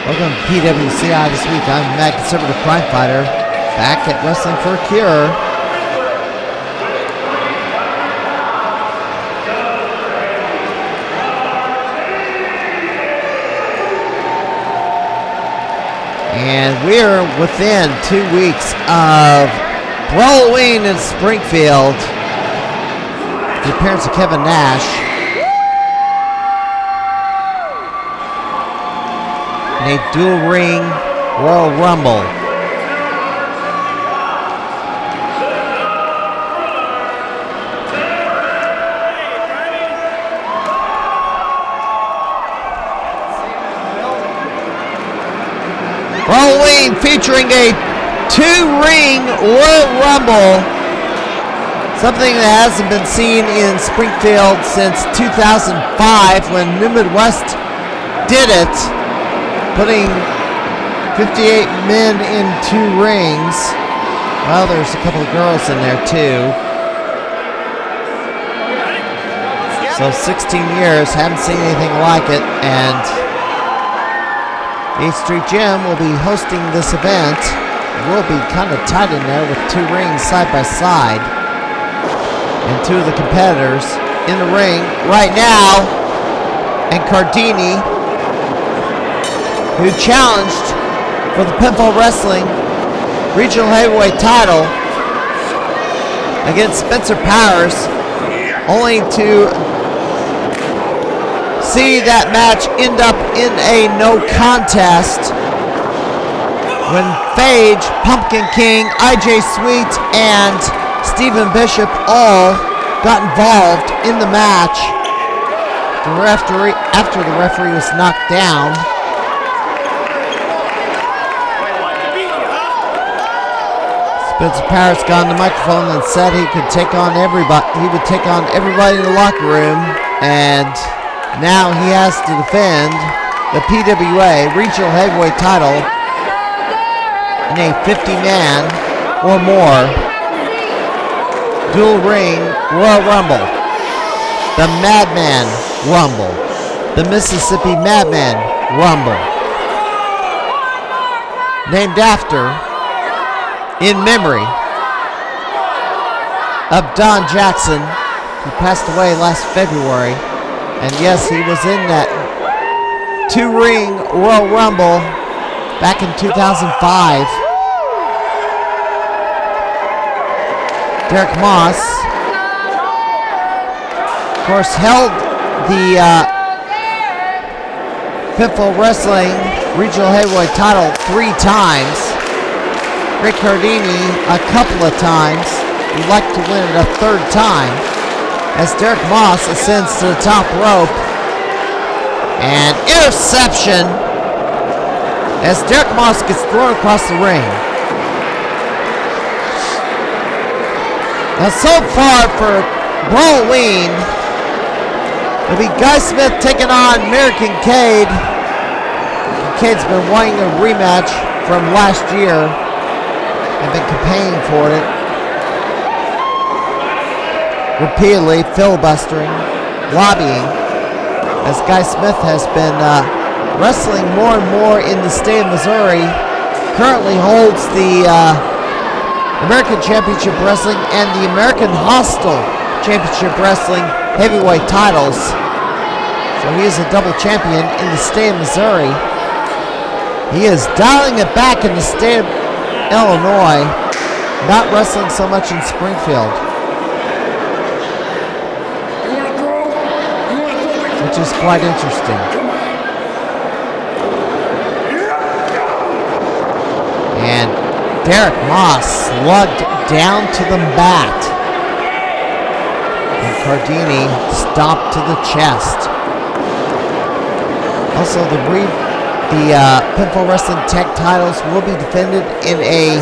Welcome to PWCI this week. I'm Mad Conservative Crime Fighter, back at Wrestling for a Cure. And we're within 2 weeks of Halloween in Springfield. The appearance of Kevin Nash. In a dual ring Royal Rumble. Halloween featuring a 2-ring Royal Rumble. Something that hasn't been seen in Springfield since 2005 when New Midwest did it, putting 58 men in 2 rings. Well, there's a couple of girls in there too. So 16 years, haven't seen anything like it, and 8th Street Gym will be hosting this event. It will be kind of tight in there with 2 rings side by side. And 2 of the competitors in the ring right now. And Cardini, who challenged for the Pinfall Wrestling Regional Heavyweight title against Spencer Powers, only to see that match end up in a no contest when Phage, Pumpkin King, IJ Sweet, and Stephen Bishop all got involved in the match after the referee was knocked down. Spencer Powers got on the microphone and said he could take on everybody. He would take on everybody in the locker room, and now he has to defend the PWA Regional Heavyweight title in a 50-man or more dual ring Royal Rumble. The Madman Rumble. The Mississippi Madman Rumble. Named after, in memory of Don Jackson, who passed away last February. And yes, he was in that 2-ring Royal Rumble back in 2005. Derek Moss, of course, held the Pinfall Wrestling Regional Heavyweight title 3 times. Rick Cardini a couple of times. He'd like to win it a 3rd time as Derek Moss ascends to the top rope. And interception as Derek Moss gets thrown across the ring. Now so far for Halloween, it'll be Guy Smith taking on American Cade. Cade's been wanting a rematch from last year. I've been campaigning for it. Repeatedly filibustering, lobbying, as Guy Smith has been wrestling more and more in the state of Missouri. Currently holds the American Championship Wrestling and the American Hostile Championship Wrestling heavyweight titles. So he is a double champion in the state of Missouri. He is dialing it back in the state of Illinois, not wrestling so much in Springfield, which is quite interesting. And Derek Moss slugged down to the mat. And Cardini stomped to the chest. Also, the Pinfall Wrestling Tag titles will be defended in a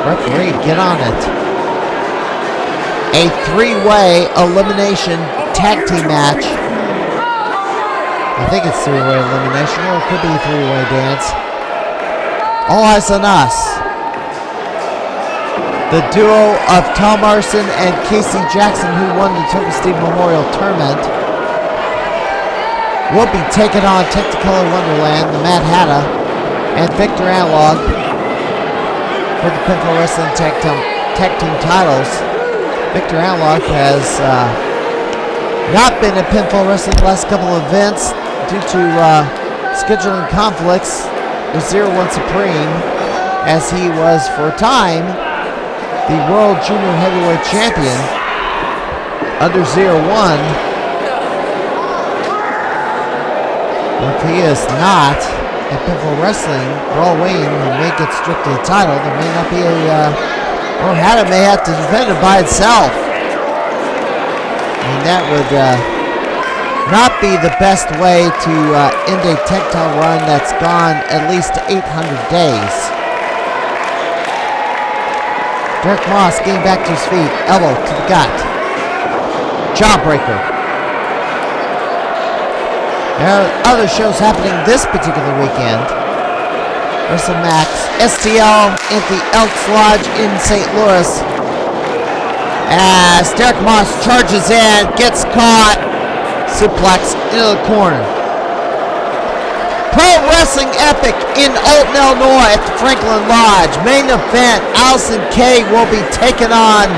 referee, get on it. A 3-way elimination tag team match. I think it's 3-way elimination, or it could be a 3-way dance. All Eyes on Us. The duo of Tom Arson and Casey Jackson, who won the Turkey Steve Memorial Tournament, will be taking on Technicolor Wonderland, the Mad Hatter, and Victor Analog for the Pinfall Wrestling Tag Team titles. Victor Analog has not been at Pinfall Wrestling the last couple of events due to scheduling conflicts with 01 Supreme, as he was for a time the World Junior Heavyweight Champion under 01. If he is not at Pinfall Wrestling, Brawl Wayne may get stripped of the title. There may not be or Hatter may have to defend it by itself. And that would not be the best way to end a tag title run that's gone at least 800 days. Derek Moss getting back to his feet, elbow to the gut. Jawbreaker. There are other shows happening this particular weekend. WrestleMax, STL at the Elks Lodge in St. Louis. As Derek Moss charges in, gets caught, suplex into the corner. Pro Wrestling Epic in Alton, Illinois at the Franklin Lodge. Main event, Allison Kay will be taking on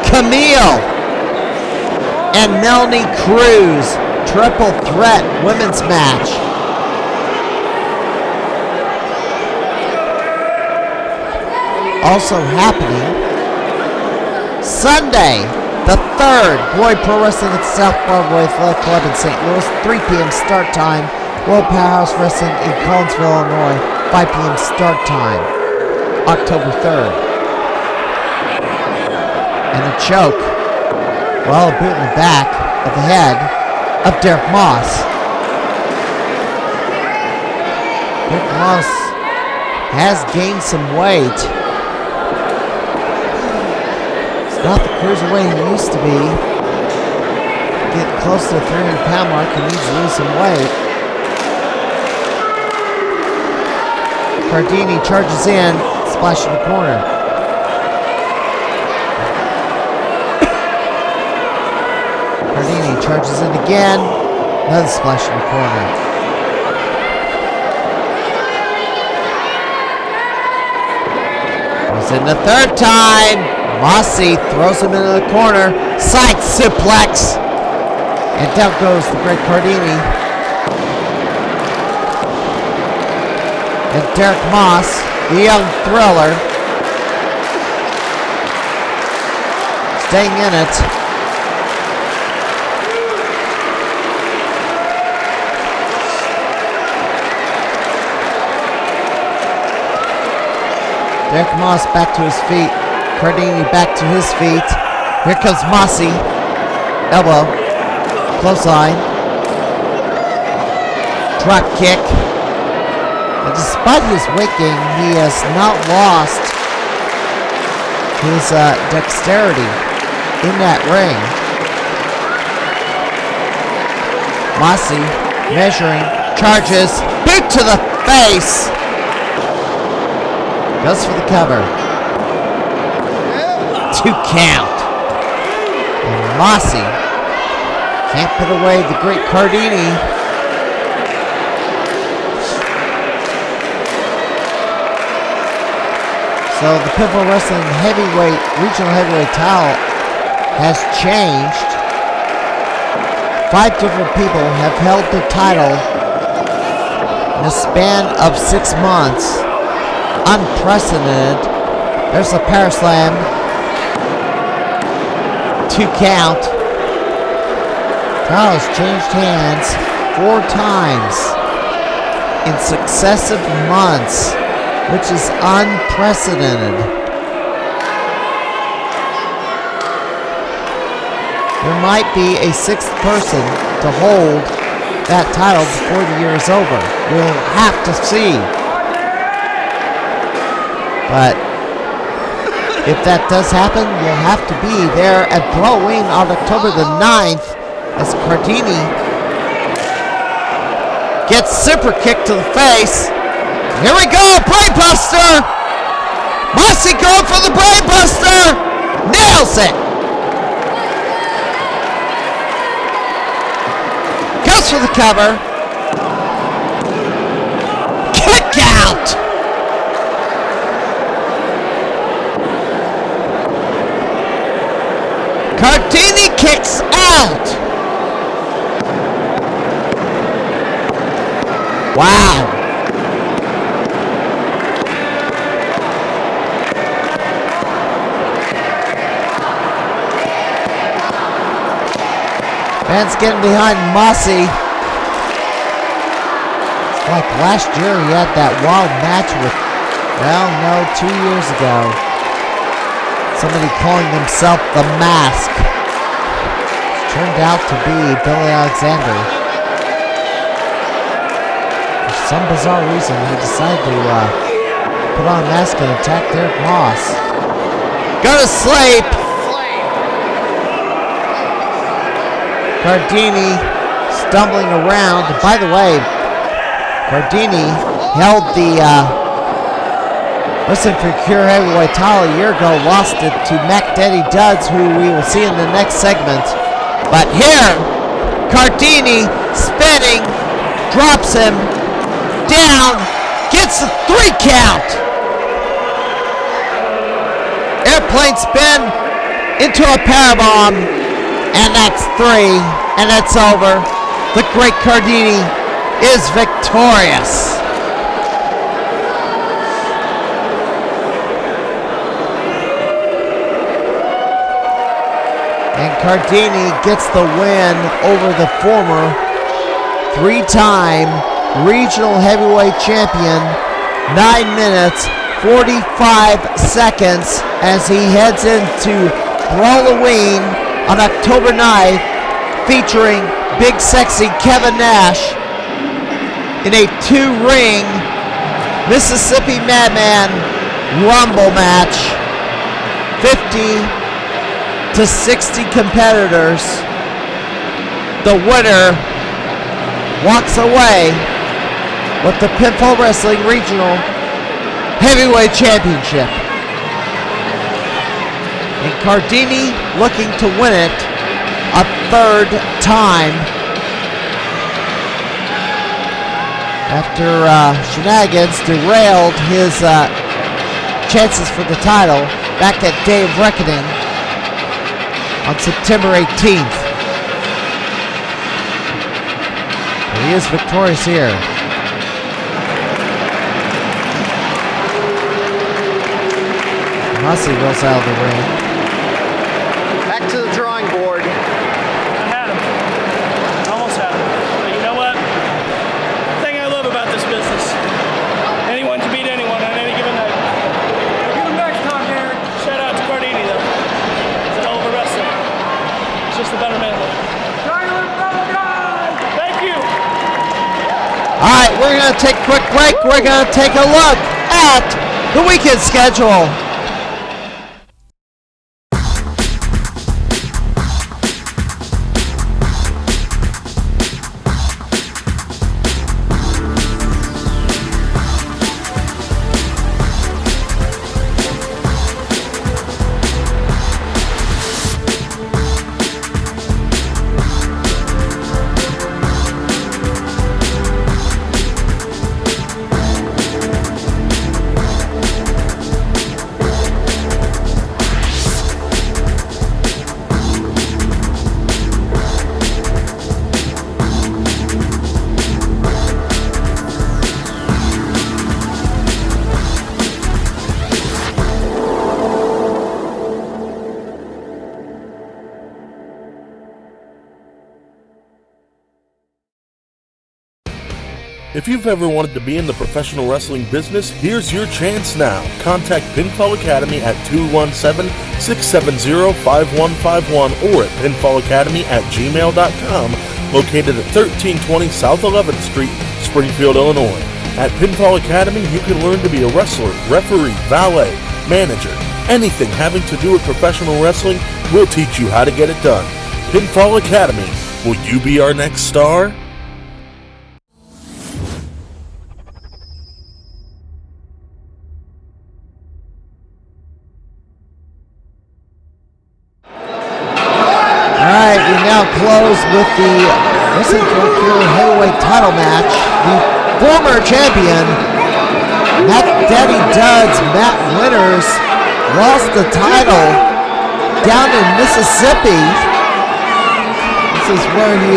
Camille and Melanie Cruz. Triple threat women's match. Also happening Sunday, the 3rd, Boyd Pro Wrestling at the South Broadway Athletic Club in St. Louis, 3 p.m. start time. World Powerhouse Wrestling in Collinsville, Illinois, 5 p.m. start time, October 3rd. And a choke, well, a boot in the back of the head of Derek Moss. Derek Moss has gained some weight. It's not the cruiserweight he used to be. Getting close to the 300-pound mark, he needs to lose some weight. Cardini charges in, splash in the corner. Cardini charges in again, another splash in the corner. Goes in the 3rd time. Mossy throws him into the corner, side suplex, and down goes the great Cardini. And Derek Moss, the young thriller, staying in it. Derek Moss back to his feet. Cardini back to his feet. Here comes Mossy. Elbow. Clothesline. Drop kick. And despite his weight gain, he has not lost his dexterity in that ring. Mossy measuring. Charges. Boot to the face. Goes for the cover. 2 count. And Mossy can't put away the great Cardini. So the Pinfall Wrestling regional heavyweight title has changed. 5 different people have held the title in a span of 6 months. Unprecedented. There's a power slam. 2 count. Title has changed hands 4 times in successive months, which is unprecedented. There might be a 6th person to hold that title before the year is over. We'll have to see. But if that does happen, you'll have to be there at Halloween on October the 9th as Cardini gets super kicked to the face. Here we go, Brainbuster! Mossy going for the Brainbuster! Nails it! Goes goes for the cover. Kick out. Cardini kicks out. Wow. Fans getting behind Mossy. It's like last year he had that wild match with, well, no, 2 years ago. Somebody calling himself the Mask. It turned out to be Billy Alexander. For some bizarre reason, he decided to put on a mask and attack Derek Moss. Go to sleep! Cardini stumbling around. And by the way, Cardini held the Wrestling for Cure Heavyweight title a year ago, lost it to Mac Daddy Duds, who we will see in the next segment. But here, Cardini spinning, drops him down, gets the 3 count. Airplane spin into a powerbomb, and that's 3, and it's over. The great Cardini is victorious. And Cardini gets the win over the former 3-time regional heavyweight champion. 9 minutes, 45 seconds as he heads into Halloween on October 9th, featuring Big Sexy Kevin Nash in a 2-ring Mississippi Madman Rumble match. 50 to 60 competitors. The winner walks away with the Pinfall Wrestling Regional Heavyweight Championship. And Cardini looking to win it a 3rd time after shenanigans derailed his chances for the title back at Day of Reckoning on September 18th. But he is victorious here. Mossy rolls out of the ring. Back to the drawing board. I had him. Almost had him. But you know what? The thing I love about this business, anyone can beat anyone on any given night. Give him next time, Derek. Shout out to Cardini, though. He's a hell of a wrestler. He's just a better man, though. Thank you. All right, we're going to take a quick break. We're going to take a look at the weekend schedule. If you've ever wanted to be in the professional wrestling business, here's your chance now. Contact Pinfall Academy at 217-670-5151 or at pinfallacademy@gmail.com, located at 1320 South 11th Street, Springfield, Illinois. At Pinfall Academy, you can learn to be a wrestler, referee, valet, manager. Anything having to do with professional wrestling, we'll teach you how to get it done. Pinfall Academy. Will you be our next star? All right, we now close with the Wrestling for Pure Heavyweight title match. The former champion, Matt Daddy Duds, Matt Winters, lost the title down in Mississippi. This is where he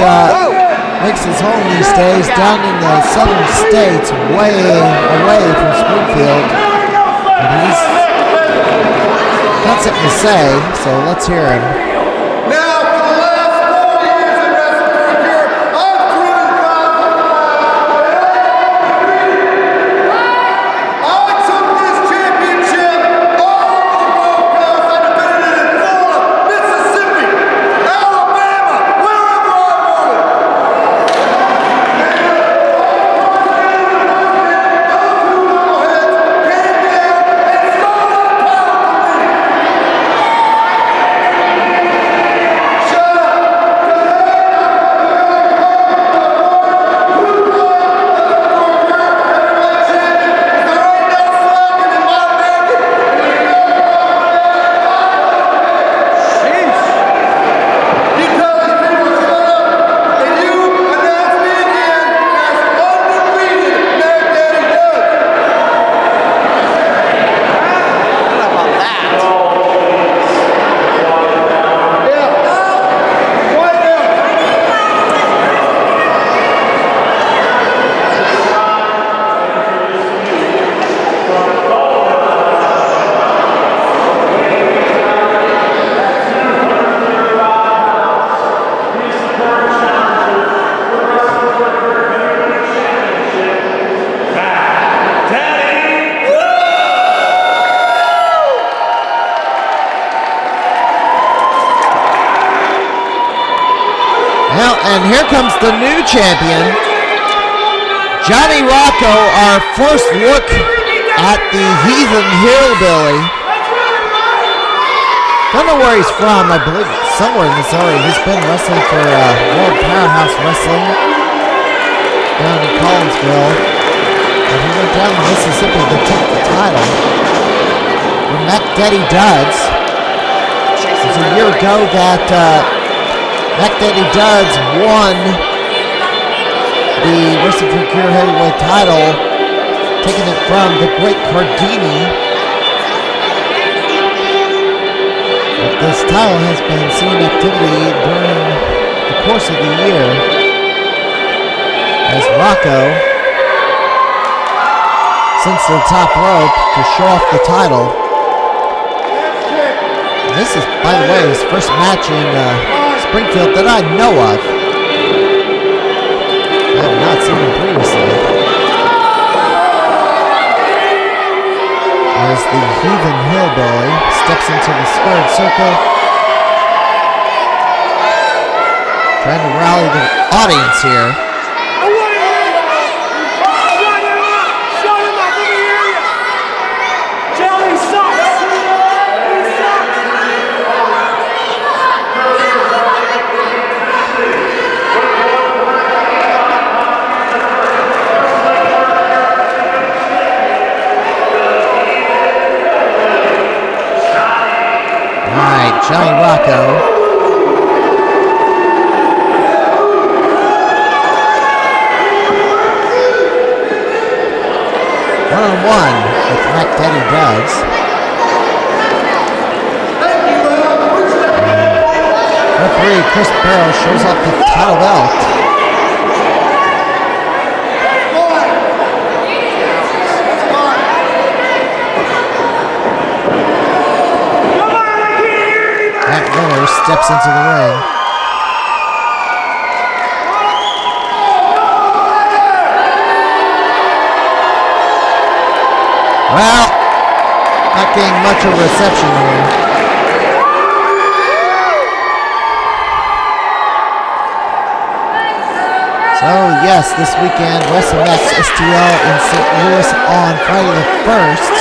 makes his home these days, down in the southern states, way away from Springfield. And he's got something to say, so let's hear him. And here comes the new champion, Johnny Rocco, our first look at the Heathen Hillbilly. Don't know where he's from. I believe somewhere in Missouri. He's been wrestling for World Powerhouse Wrestling down in Collinsville. And he went down to Mississippi to take the title from Mac Daddy Duds. It was a year ago that Mac Daddy Duds won the Wrestling for Pure Heavyweight title, taking it from the great Cardini. But this title has been seeing activity during the course of the year as Rocco sinks to the top rope to show off the title. And this is, by the way, his first match in Springfield that I know of. I have not seen him previously. As the Heathen Hillbilly steps into the squared circle, trying to rally the audience here. Johnny Rocco. One-on-one with Mac Daddy Duds. Referee Chris Barrow shows off the title belt. Steps into the ring. Well, not getting much of a reception here. So yes, this weekend, WrestleMax STL in St. Louis on Friday the 1st.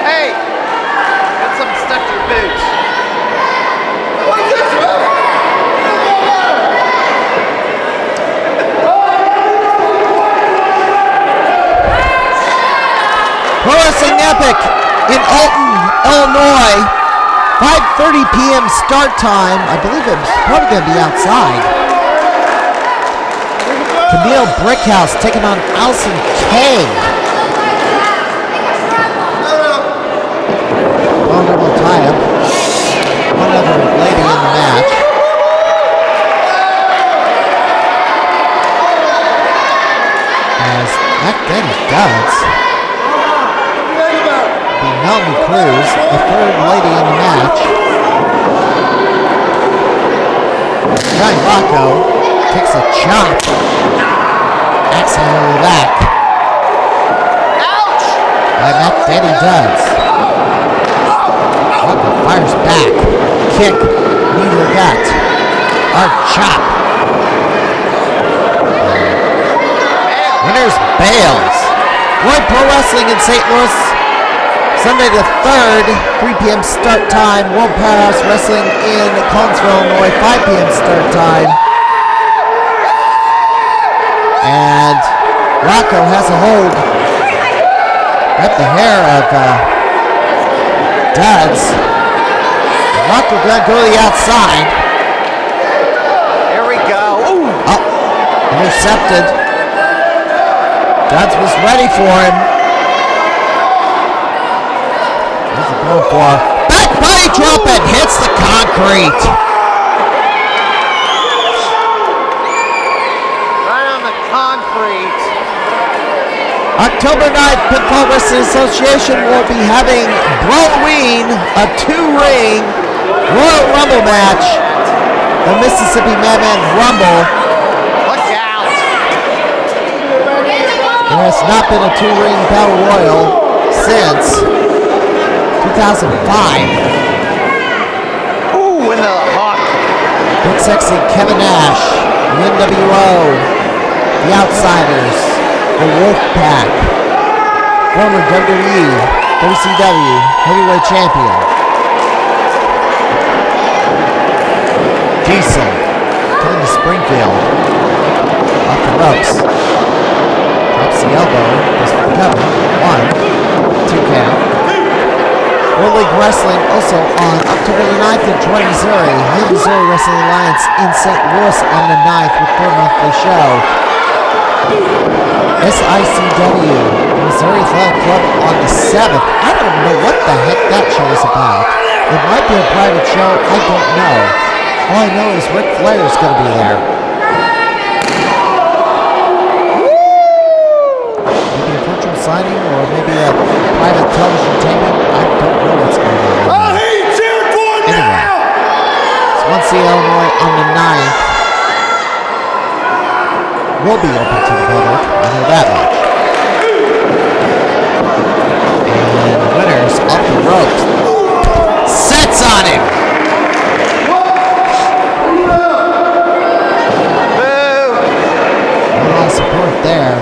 Hey, get some stuff to your boots. Pro Wrestling Epic in Alton, Illinois. 5:30 p.m. start time. I believe it's probably going to be outside. Camille Brickhouse taking on Allison King. Vulnerable tie-up. One other lady in the match. As Daddy Duds be Melanie Cruz, the third lady in the match. Johnny Rocco takes a chop. Accidentally back. Ouch! By Daddy Duds. Rocco fires back. Kick. Knee to the gut. Hard chop. Winners Bales. Roy Pro Wrestling in St. Louis. Sunday the 3rd, 3 p.m. start time. World Powerhouse Wrestling in Collinsville, Illinois, 5 p.m. start time. And Rocco has a hold at the hair of Duds. Rocco gonna go to the outside. Here we go. Ooh. Oh, intercepted. Duds was ready for him. What's it going for? Back body drop and hits the concrete. Right on the concrete. October 9th, Pinfall Wrestling Association will be having Broween, a 2-ring Royal Rumble match. The Mississippi Madman Rumble. Look out. There has not been a 2-ring Battle Royal since 2005. Ooh, in the hawk. Big Sexy Kevin Nash, the NWO, the Outsiders, the Wolfpack, former WWE, WCW Heavyweight Champion. Diesel coming to Springfield. Off the ropes. Drops the elbow. Goes for the cover. 1, 2 count. World League Wrestling also on October the 9th in Troy, Missouri. Hill Missouri Wrestling Alliance in St. Louis on the 9th with their monthly show. SICW, Missouri Athletic Club on the 7th. I don't know what the heck that show is about. It might be a private show. I don't know. All I know is Ric Flair is going to be there. Maybe a virtual signing or maybe a private television taping. I don't know what's going on. Anyway, Swansea, Illinois on the 9th will be open to the public. I know that much. And the winners off the ropes. Sets on him. A lot of support there.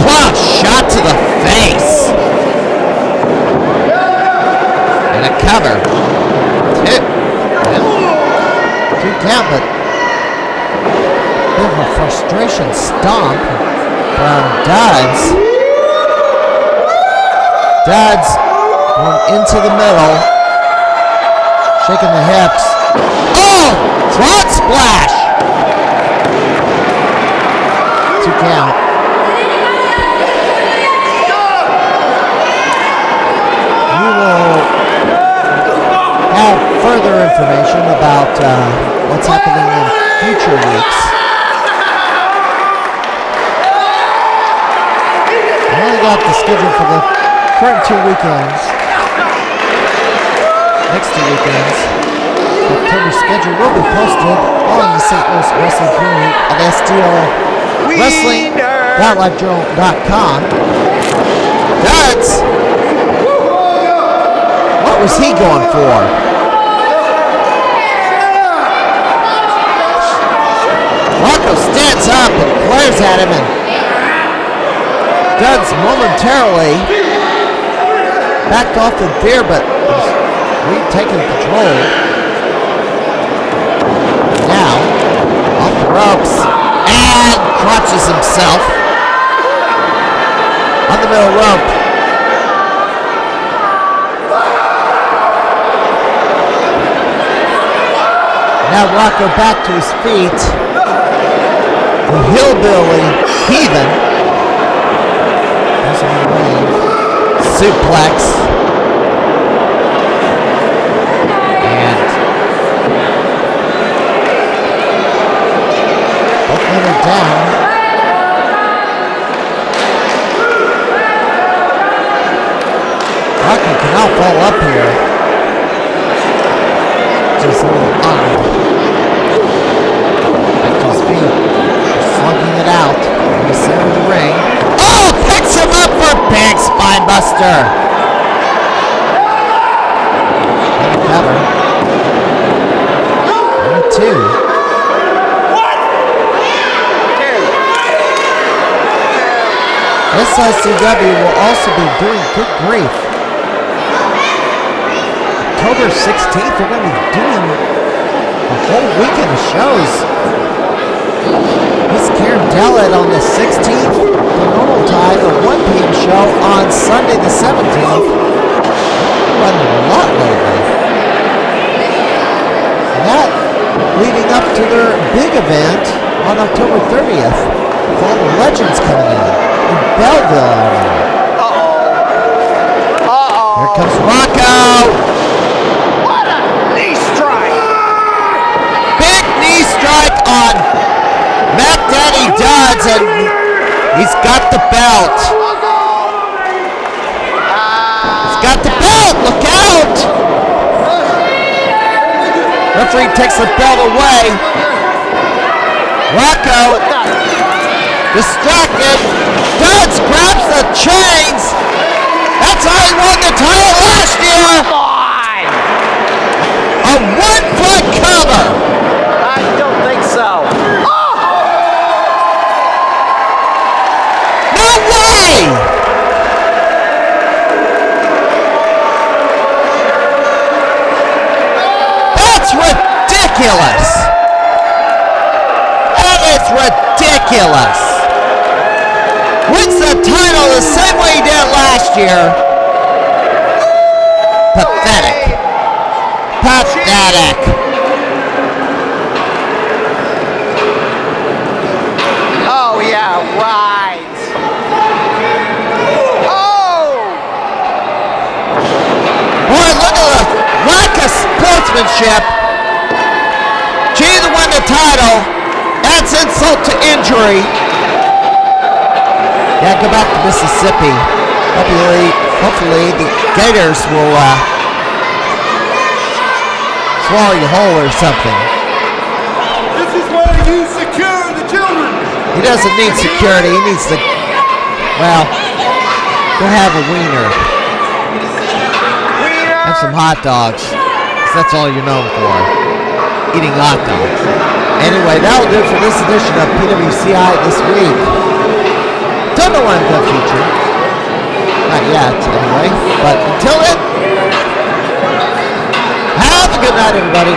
Wow, shot to the face. And a cover. 2 count, but a bit of a frustration stomp from Duds. Duds going into the middle, shaking the hips. Oh! Front splash! 2 count. We will have further information about what's happening in future weeks. I only got the schedule for the current 2 weekends. Next 2 weekends. October schedule will be posted on the St. Louis Wrestling community at STLWrestling.livejournal.com. Duds! What was he going for? Rocco stands up and glares at him, and Duds momentarily backed off in fear, but was retaking control. Now, off the ropes, and crotches himself on the middle rope. Now Rocco back to his feet. The Hillbilly Heathen. There's a ring. Suplex. And both men are down. Rocco cannot fall up here. Just a little odd. Back to his feet. Slugging it out in the center of the ring. Oh! Picks him up for a big spine buster. And a cover. And a 2. SICW will also be doing good grief. October 16th, they're going to be doing a whole weekend of shows. Miss Karen Dellett on the 16th, the normal time, a 1 p.m. show on Sunday the 17th. They're running a lot lately. And that leading up to their big event on October 30th with all the legends coming in Belleville, Illinois. Here comes Rocco. What a knee strike! Big knee strike on Matt Daddy Dodds, and he's got the belt. He's got the belt. Look out! Referee takes the belt away. Rocco distracted. Dodds grabs the chains. That's how he won the title last year. Come on! A 1-foot cover. I don't think so. Oh! No way! That's ridiculous. That is ridiculous. Wins the title the same way he did last year. Pathetic. Pathetic. Oh, yeah, right. Oh! Boy, look at the lack of sportsmanship. Gee, to win the title. Adds insult to injury. Yeah, go back to Mississippi. Hopefully the Gators will swallow you whole or something. This is where you secure the children. He doesn't need security. He needs to, well, go have a wiener. Have some hot dogs. 'Cause that's all you're known for. Eating hot dogs. Anyway, that'll do it for this edition of PWCI this week. Don't know what I'm going to feature. Not yet, anyway. But until then, have a good night, everybody.